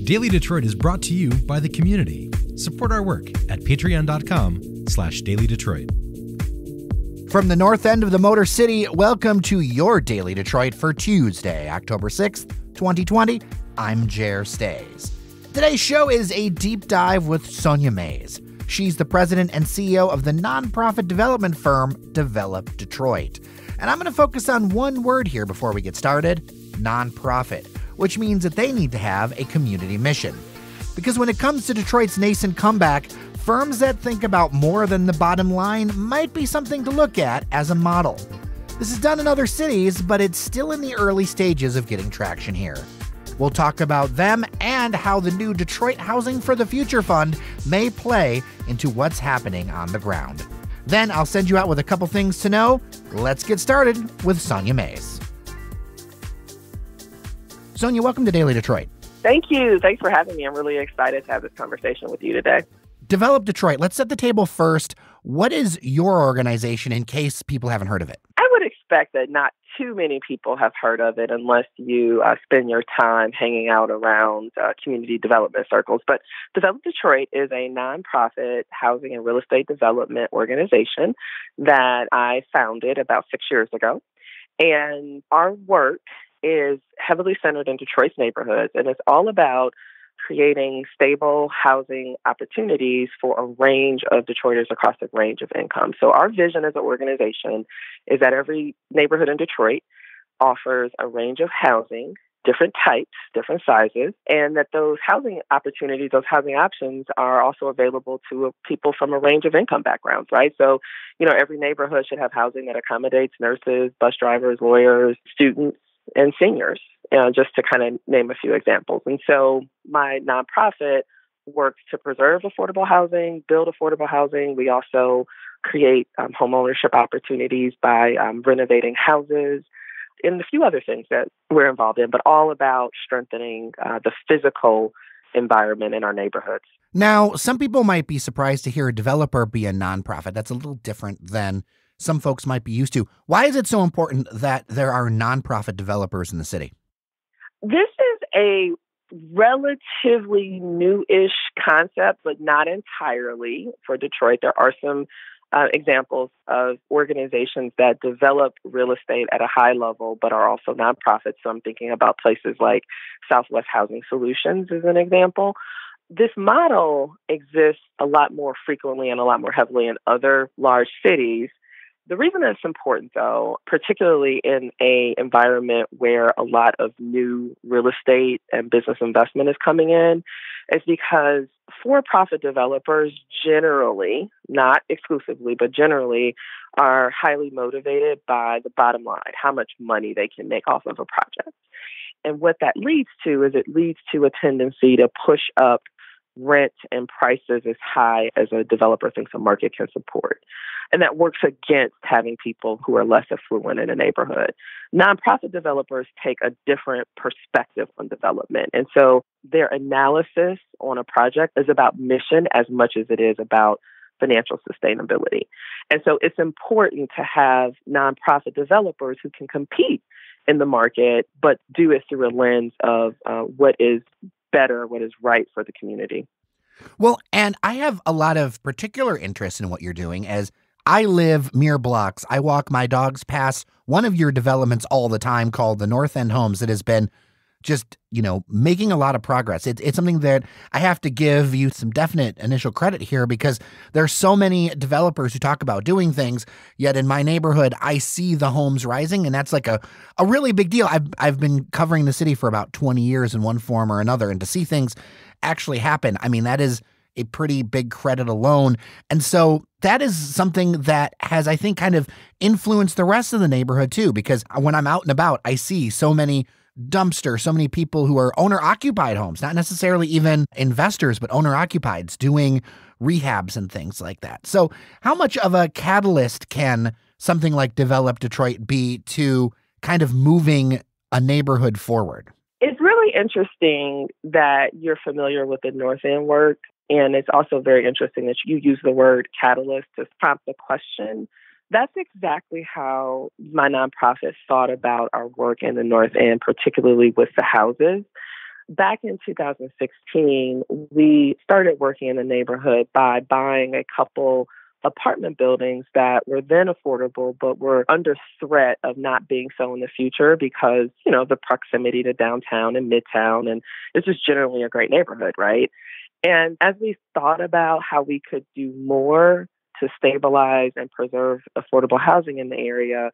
Daily Detroit is brought to you by the community. Support our work at patreon.com/dailydetroit. From the north end of the Motor City, welcome to your Daily Detroit for Tuesday, October 6th, 2020. I'm Jer Stays. Today's show is a deep dive with Sonya Mays. She's the president and CEO of the nonprofit development firm Develop Detroit. And I'm going to focus on one word here before we get started: nonprofit, which means that they need to have a community mission. Because when it comes to Detroit's nascent comeback, firms that think about more than the bottom line might be something to look at as a model. This is done in other cities, but it's still in the early stages of getting traction here. We'll talk about them and how the new Detroit Housing for the Future Fund may play into what's happening on the ground. Then I'll send you out with a couple things to know. Let's get started with Sonya Mays. Sonya, welcome to Daily Detroit. Thank you. Thanks for having me. I'm really excited to have this conversation with you today. Develop Detroit. Let's set the table first. What is your organization in case people haven't heard of it? I would expect that not too many people have heard of it unless you spend your time hanging out around community development circles. But Develop Detroit is a nonprofit housing and real estate development organization that I founded about 6 years ago. And our work is heavily centered in Detroit's neighborhoods, and it's all about creating stable housing opportunities for a range of Detroiters across a range of incomes. So our vision as an organization is that every neighborhood in Detroit offers a range of housing, different types, different sizes, and that those housing opportunities, those housing options are also available to people from a range of income backgrounds, right? So, every neighborhood should have housing that accommodates nurses, bus drivers, lawyers, students, and seniors, just to kind of name a few examples. And so my nonprofit works to preserve affordable housing, build affordable housing. We also create home ownership opportunities by renovating houses and a few other things that we're involved in, but all about strengthening the physical environment in our neighborhoods. Now, some people might be surprised to hear a developer be a nonprofit. That's a little different than some folks might be used to. Why is it so important that there are nonprofit developers in the city? This is a relatively new-ish concept, but not entirely for Detroit. There are some examples of organizations that develop real estate at a high level, but are also nonprofits. So I'm thinking about places like Southwest Housing Solutions as an example. This model exists a lot more frequently and a lot more heavily in other large cities. The reason that's important, though, particularly in an environment where a lot of new real estate and business investment is coming in, is because for-profit developers generally, not exclusively, but generally, are highly motivated by the bottom line, how much money they can make off of a project. And what that leads to is it leads to a tendency to push up rent and prices as high as a developer thinks a market can support. And that works against having people who are less affluent in a neighborhood. Nonprofit developers take a different perspective on development. And so their analysis on a project is about mission as much as it is about financial sustainability. And so it's important to have nonprofit developers who can compete in the market, but do it through a lens of what is better, what is right for the community. Well, and I have a lot of particular interest in what you're doing as I live mere blocks. I walk my dogs past one of your developments all the time called the North End Homes that has been just, making a lot of progress. It's something that I have to give you some definite initial credit here because there's so many developers who talk about doing things, yet in my neighborhood, I see the homes rising, and that's like a really big deal. I've been covering the city for about 20 years in one form or another, and to see things actually happen, I mean, that is a pretty big credit alone. And so that is something that has, I think, kind of influenced the rest of the neighborhood too, because when I'm out and about, I see so many dumpsters, so many people who are owner-occupied homes, not necessarily even investors, but owner-occupieds doing rehabs and things like that. So how much of a catalyst can something like Develop Detroit be to kind of moving a neighborhood forward? It's really interesting that you're familiar with the North End work. And it's also very interesting that you use the word catalyst to prompt the question. That's exactly how my nonprofit thought about our work in the North End, particularly with the houses. back in 2016, we started working in the neighborhood by buying a couple apartment buildings that were then affordable, but were under threat of not being so in the future because, the proximity to downtown and midtown. And it's just generally a great neighborhood, right? And as we thought about how we could do more to stabilize and preserve affordable housing in the area,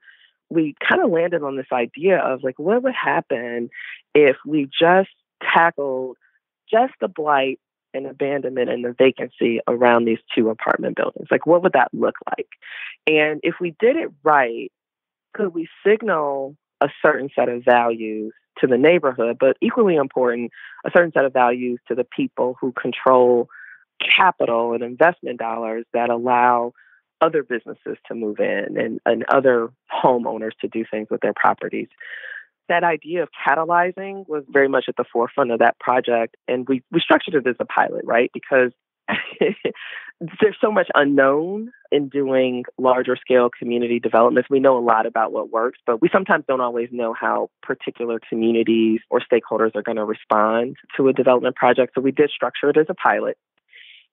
we kind of landed on this idea of like, what would happen if we just tackled just the blight and abandonment and the vacancy around these two apartment buildings? Like, what would that look like? And if we did it right, could we signal a certain set of values to the neighborhood, but equally important, a certain set of values to the people who control capital and investment dollars that allow other businesses to move in and other homeowners to do things with their properties? That idea of catalyzing was very much at the forefront of that project. And we structured it as a pilot, right? Because there's so much unknown in doing larger scale community developments. We know a lot about what works, but we sometimes don't always know how particular communities or stakeholders are going to respond to a development project. So we did structure it as a pilot.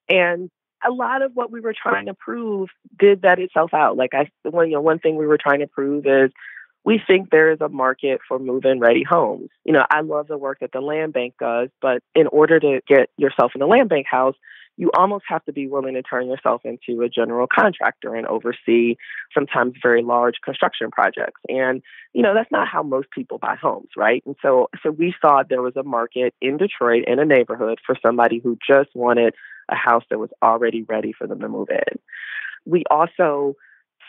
And a lot of what we were trying to prove did that itself out. One thing we were trying to prove is we think there is a market for move-in ready homes. I love the work that the land bank does, but in order to get yourself in a land bank house, you almost have to be willing to turn yourself into a general contractor and oversee sometimes very large construction projects. And, that's not how most people buy homes, right? And so we thought there was a market in Detroit in a neighborhood for somebody who just wanted a house that was already ready for them to move in. We also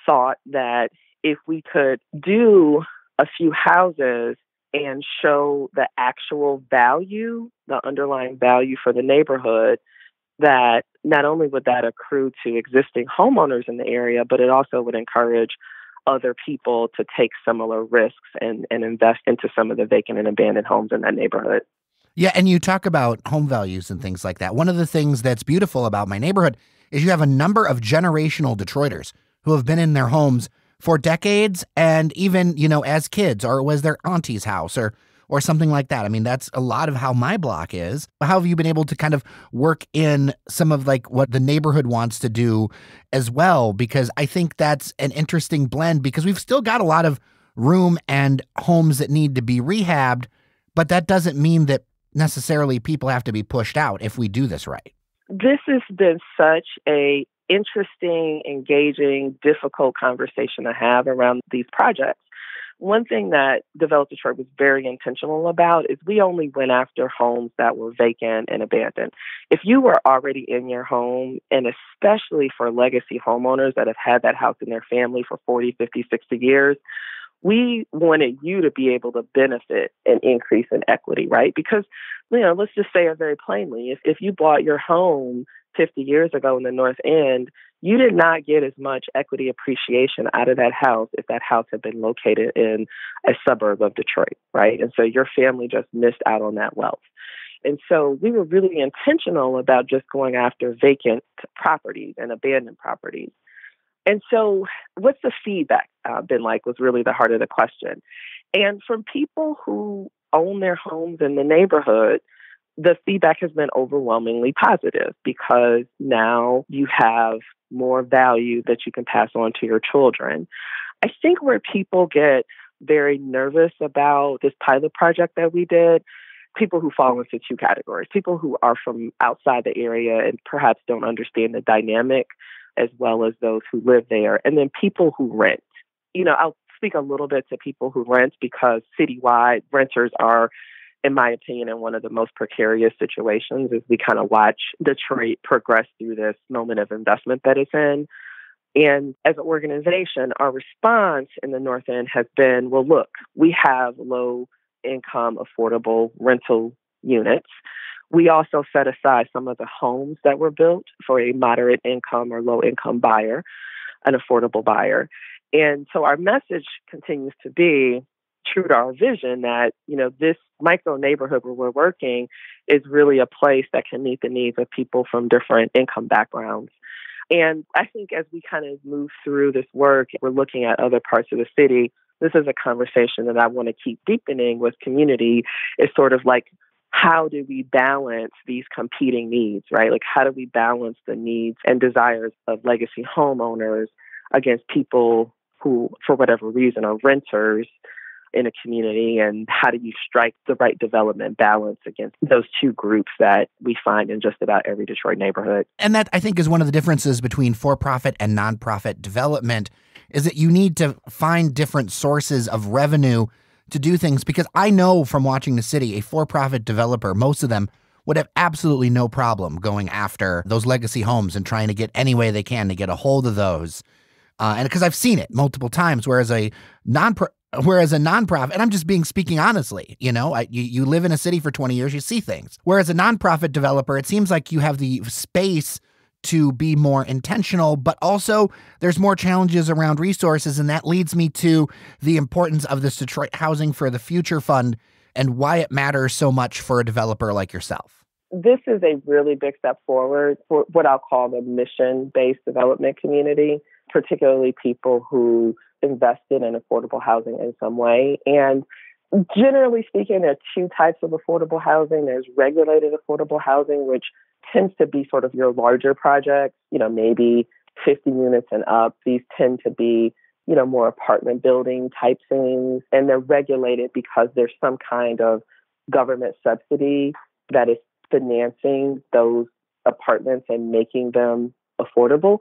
thought that if we could do a few houses and show the actual value, the underlying value for the neighborhood, that not only would that accrue to existing homeowners in the area, but it also would encourage other people to take similar risks and invest into some of the vacant and abandoned homes in that neighborhood. Yeah, and you talk about home values and things like that. One of the things that's beautiful about my neighborhood is you have a number of generational Detroiters who have been in their homes for decades and even, as kids, or it was their auntie's house or something like that. I mean, that's a lot of how my block is. How have you been able to kind of work in some of like what the neighborhood wants to do as well? Because I think that's an interesting blend because we've still got a lot of room and homes that need to be rehabbed, but that doesn't mean that necessarily people have to be pushed out if we do this right. This has been such a interesting, engaging, difficult conversation to have around these projects. One thing that Develop Detroit was very intentional about is we only went after homes that were vacant and abandoned. If you were already in your home, and especially for legacy homeowners that have had that house in their family for 40, 50, 60 years, we wanted you to be able to benefit an increase in equity, right? Because, let's just say it very plainly. If you bought your home 50 years ago in the North End, you did not get as much equity appreciation out of that house if that house had been located in a suburb of Detroit, right? And so your family just missed out on that wealth. And so we were really intentional about just going after vacant properties and abandoned properties. And so what's the feedback been like was really the heart of the question. And from people who own their homes in the neighborhood, the feedback has been overwhelmingly positive because now you have more value that you can pass on to your children. I think where people get very nervous about this pilot project that we did, people who fall into two categories, people who are from outside the area and perhaps don't understand the dynamic, as well as those who live there, and then people who rent. I'll speak a little bit to people who rent because citywide renters are, in my opinion, in one of the most precarious situations as we kind of watch Detroit progress through this moment of investment that it's in. And as an organization, our response in the North End has been, well, look, we have low income, affordable rental units. We also set aside some of the homes that were built for a moderate income or low income buyer, an affordable buyer. And so our message continues to be true to our vision that, this micro neighborhood where we're working is really a place that can meet the needs of people from different income backgrounds. And I think as we kind of move through this work, we're looking at other parts of the city. This is a conversation that I want to keep deepening with community. Is sort of like, how do we balance these competing needs, right? Like, how do we balance the needs and desires of legacy homeowners against people who, for whatever reason, are renters in a community? And how do you strike the right development balance against those two groups that we find in just about every Detroit neighborhood? And that, I think, is one of the differences between for-profit and nonprofit development, is that you need to find different sources of revenue to do things. Because I know from watching the city, a for-profit developer, most of them would have absolutely no problem going after those legacy homes and trying to get any way they can to get a hold of those. And because I've seen it multiple times, whereas a nonprofit, and I'm just speaking honestly, you live in a city for 20 years, you see things. Whereas a nonprofit developer, it seems like you have the space to be more intentional, but also there's more challenges around resources. And that leads me to the importance of this Detroit Housing for the Future Fund and why it matters so much for a developer like yourself. This is a really big step forward for what I'll call the mission-based development community, particularly people who invested in affordable housing in some way. And generally speaking, there are two types of affordable housing. There's regulated affordable housing, which tends to be sort of your larger projects, maybe 50 units and up. These tend to be, more apartment building type things. And they're regulated because there's some kind of government subsidy that is financing those apartments and making them affordable.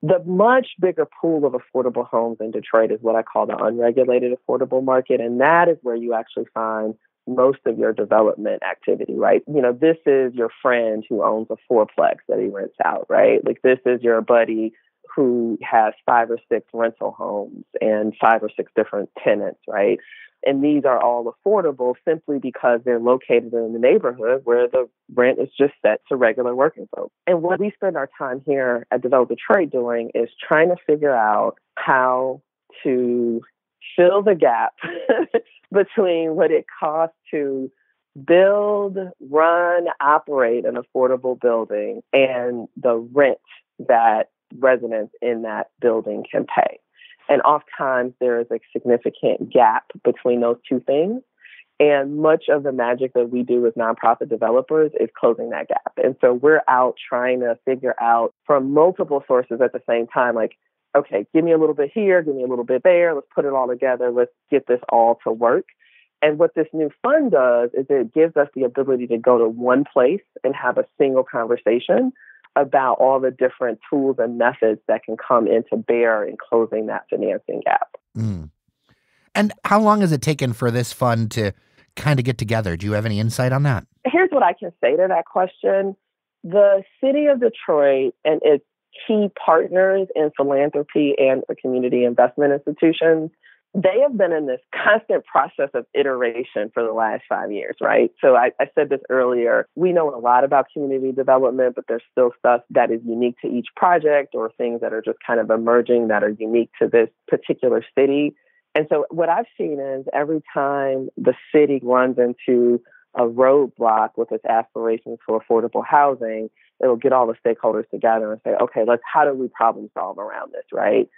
The much bigger pool of affordable homes in Detroit is what I call the unregulated affordable market. And that is where you actually find most of your development activity, right? This is your friend who owns a fourplex that he rents out, right? Like, this is your buddy who has 5 or 6 rental homes and 5 or 6 different tenants, right? And these are all affordable simply because they're located in the neighborhood where the rent is just set to regular working folks. And what we spend our time here at Develop Detroit doing is trying to figure out how to fill the gap between what it costs to build, run, operate an affordable building and the rent that residents in that building can pay. And oftentimes there is a significant gap between those two things. And much of the magic that we do with nonprofit developers is closing that gap. And so we're out trying to figure out from multiple sources at the same time, like, okay, give me a little bit here, give me a little bit there, let's put it all together, let's get this all to work. And what this new fund does is it gives us the ability to go to one place and have a single conversation about all the different tools and methods that can come into bear in closing that financing gap. Mm. And how long has it taken for this fund to kind of get together? Do you have any insight on that? Here's what I can say to that question. The city of Detroit and its key partners in philanthropy and the community investment institutions, they have been in this constant process of iteration for the last 5 years, right? So I said this earlier, we know a lot about community development, but there's still stuff that is unique to each project or things that are just kind of emerging that are unique to this particular city. And so what I've seen is every time the city runs into a roadblock with its aspirations for affordable housing, it'll get all the stakeholders together and say, okay, how do we problem solve around this, right?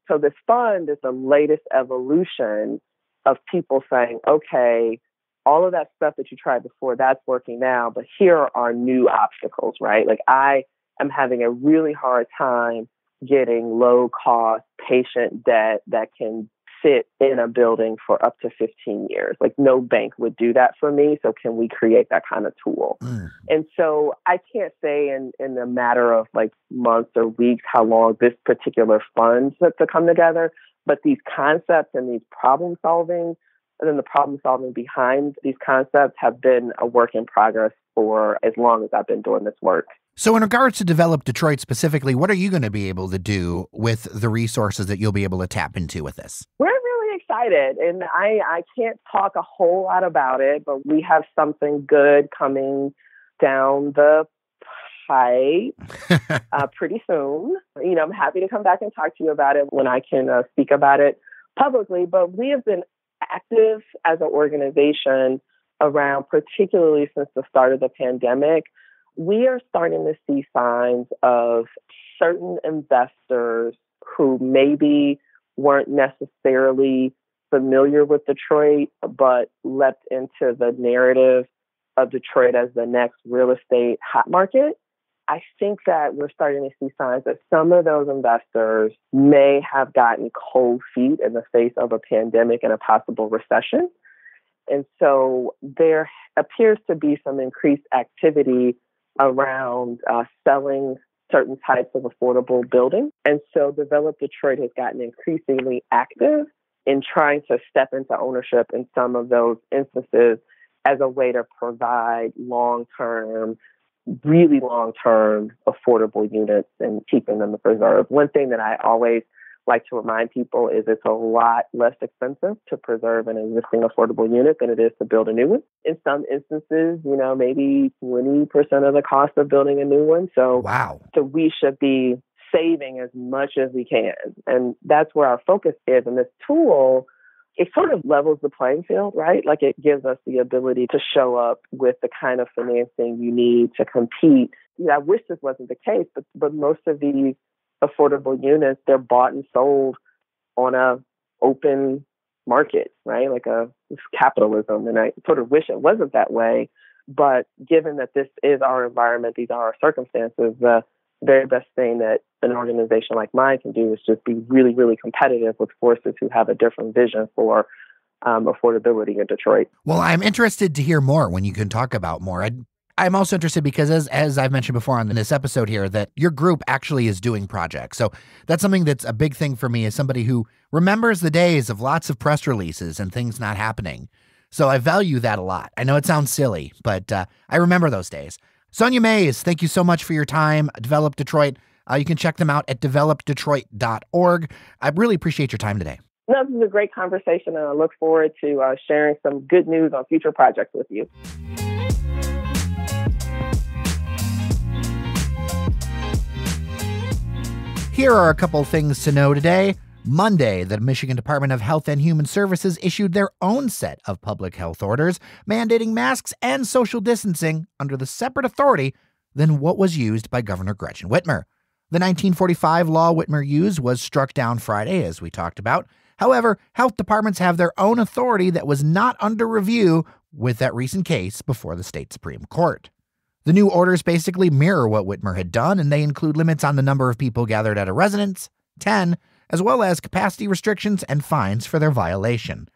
So this fund is the latest evolution of people saying, okay, all of that stuff that you tried before, that's working now, but here are new obstacles, right? Like, I am having a really hard time getting low cost patient debt that can sit in a building for up to 15 years. Like, no bank would do that for me. So can we create that kind of tool? And so I can't say in a matter of like months or weeks how long this particular fund took to come together, but these concepts and these problem solving and then the problem solving behind these concepts have been a work in progress for as long as I've been doing this work. So in regards to Develop Detroit specifically, what are you going to be able to do with the resources that you'll be able to tap into with this? We're really excited, and I can't talk a whole lot about it, but we have something good coming down the pipe pretty soon. I'm happy to come back and talk to you about it when I can speak about it publicly, but we have been active as an organization around, particularly since the start of the pandemic. We are starting to see signs of certain investors who maybe weren't necessarily familiar with Detroit, but leapt into the narrative of Detroit as the next real estate hot market, I think that we're starting to see signs that some of those investors may have gotten cold feet in the face of a pandemic and a possible recession. And so there appears to be some increased activity around selling certain types of affordable buildings. And so Develop Detroit has gotten increasingly active in trying to step into ownership in some of those instances as a way to provide long-term, really long-term affordable units and keeping them preserved. One thing that I always like to remind people is it's a lot less expensive to preserve an existing affordable unit than it is to build a new one. In some instances, maybe 20% of the cost of building a new one. So, wow. So we should be saving as much as we can. And that's where our focus is. And this tool, it sort of levels the playing field, right? Like it gives us the ability to show up with the kind of financing you need to compete. I wish this wasn't the case, but most of these affordable units, they're bought and sold on a open market, right? Like it's capitalism. And I sort of wish it wasn't that way. But given that this is our environment, these are our circumstances, the very best thing that an organization like mine can do is just be really, really competitive with forces who have a different vision for affordability in Detroit. Well, I'm interested to hear more when you can talk about more. I'm also interested because as I've mentioned before on this episode here, that your group actually is doing projects. So that's something that's a big thing for me as somebody who remembers the days of lots of press releases and things not happening. So I value that a lot. I know it sounds silly, but I remember those days. Sonya Mays, thank you so much for your time. Develop Detroit. You can check them out at developdetroit.org. I really appreciate your time today. No, this is a great conversation, and I look forward to sharing some good news on future projects with you. Here are a couple things to know today. Monday, the Michigan Department of Health and Human Services issued their own set of public health orders mandating masks and social distancing under the separate authority than what was used by Governor Gretchen Whitmer. The 1945 law Whitmer used was struck down Friday, as we talked about. However, health departments have their own authority that was not under review with that recent case before the state Supreme Court. The new orders basically mirror what Whitmer had done, and they include limits on the number of people gathered at a residence, 10, as well as capacity restrictions and fines for their violation.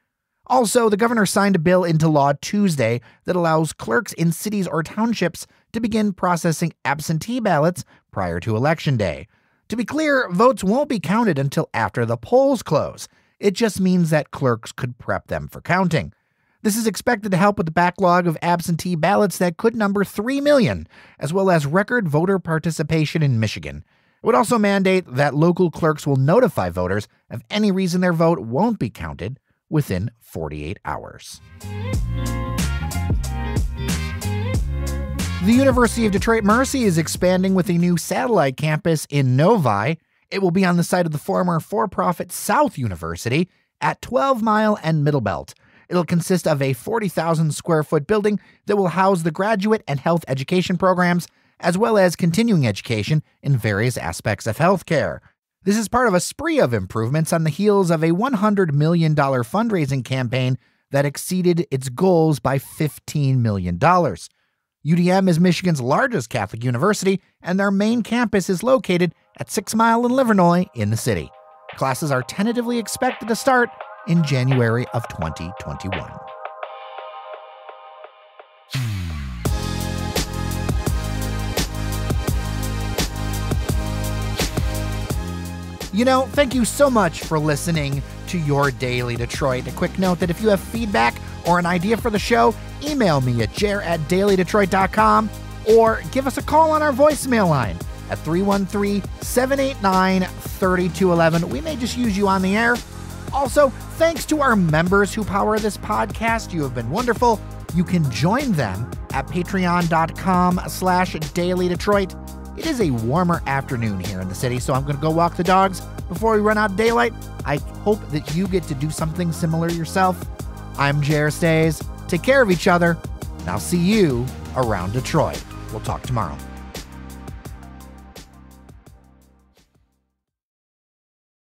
Also, the governor signed a bill into law Tuesday that allows clerks in cities or townships to begin processing absentee ballots prior to Election Day. To be clear, votes won't be counted until after the polls close. It just means that clerks could prep them for counting. This is expected to help with the backlog of absentee ballots that could number 3 million, as well as record voter participation in Michigan. It would also mandate that local clerks will notify voters of any reason their vote won't be counted within 48 hours. The University of Detroit Mercy is expanding with a new satellite campus in Novi. It will be on the site of the former for-profit South University at 12 Mile and Middle Belt. It'll consist of a 40,000 square foot building that will house the graduate and health education programs, as well as continuing education in various aspects of healthcare. This is part of a spree of improvements on the heels of a $100 million fundraising campaign that exceeded its goals by $15 million. UDM is Michigan's largest Catholic university, and their main campus is located at 6 Mile and Livernois in the city. Classes are tentatively expected to start in January of 2021. Thank you so much for listening to Your Daily Detroit. A quick note that if you have feedback or an idea for the show, email me at jer@dailydetroit.com or give us a call on our voicemail line at 313-789-3211. We may just use you on the air. Also, thanks to our members who power this podcast. You have been wonderful. You can join them at patreon.com/dailydetroit. It is a warmer afternoon here in the city, so I'm going to go walk the dogs before we run out of daylight. I hope that you get to do something similar yourself. I'm Jer Stays. Take care of each other, and I'll see you around Detroit. We'll talk tomorrow.